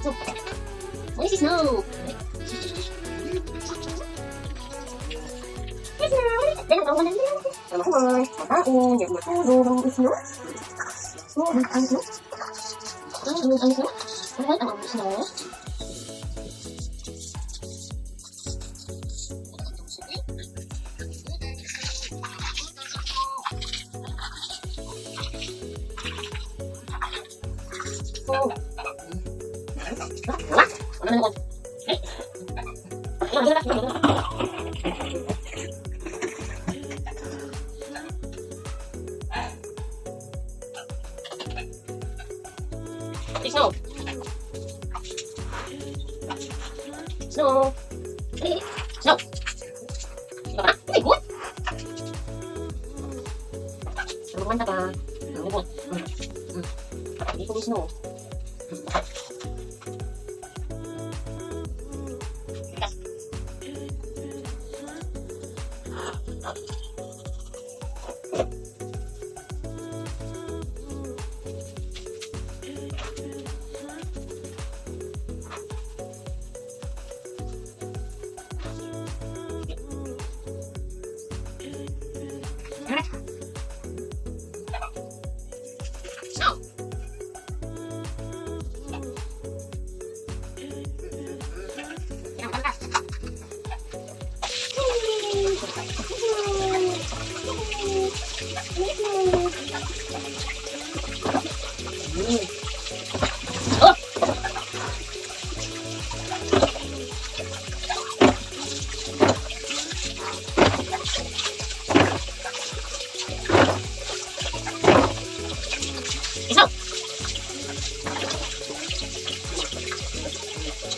So, where's the snow? Here's snow. Then ang kawan lang. Kamahon. Kakain. Yung matulog. Snow. So, ang snow. Ang snow. Ang snow. Snow. Snow. Snow. Ay, good. Manta ka. Ang good. Hindi ko snow.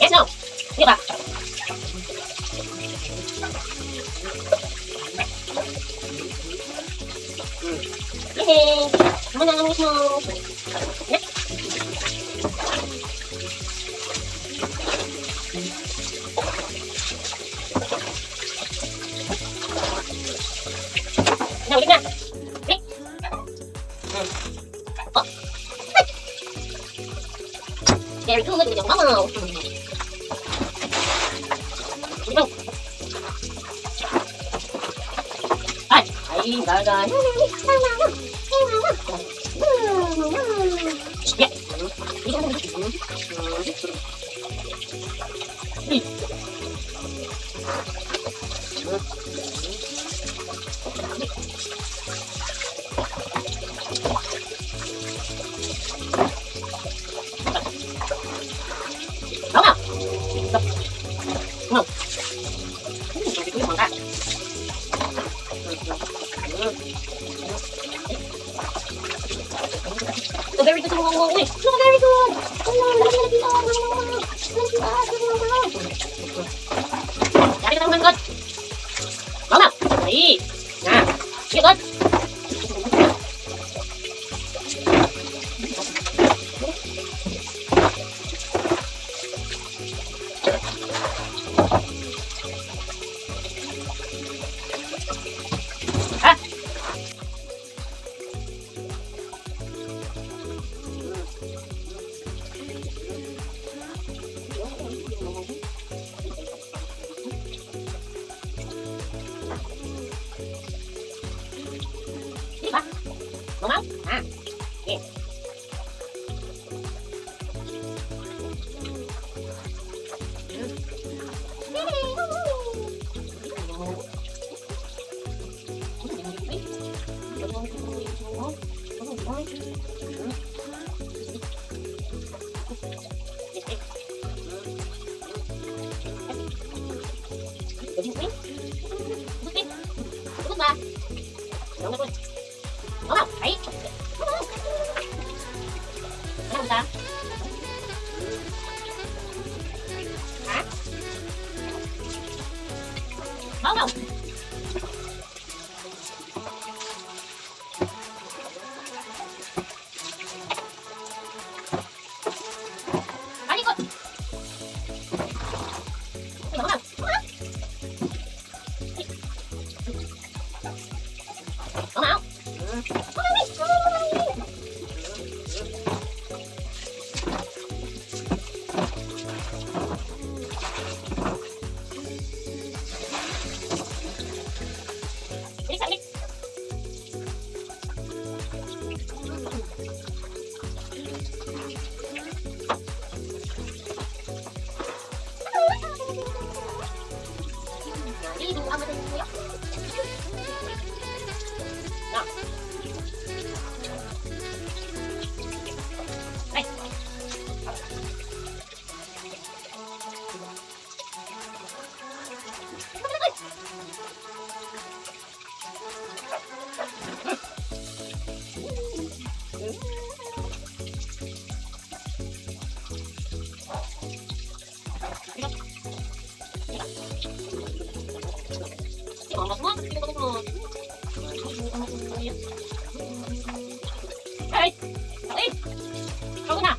Yes, no. Di ba? Yay! Naman ang amis mo. Na, ulit na. Ulit. Oh. Very good with your mama. Ay, gaga. So very good to mga mga. So very good. Dari kita good. Mama. Ay. Nah. Sige good. Mama? Ah. Okay. Mama, ay. Ano ba? Ha? Mama. Alikot. Mama. Mama. Mas mo. Alright. Okay. Ako na.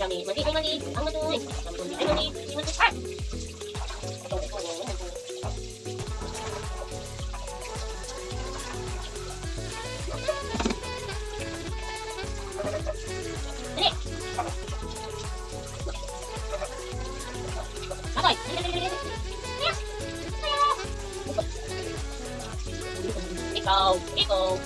Dami, mali ay mali. Ang matuloy. Ang matuloy ay mali. Ikaw, ikaw.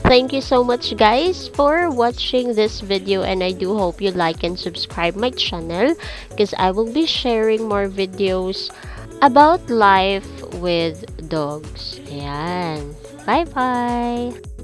Thank you so much guys for watching this video, and I do hope you like and subscribe my channel because I will be sharing more videos about life with dogs. Ayan. Bye bye!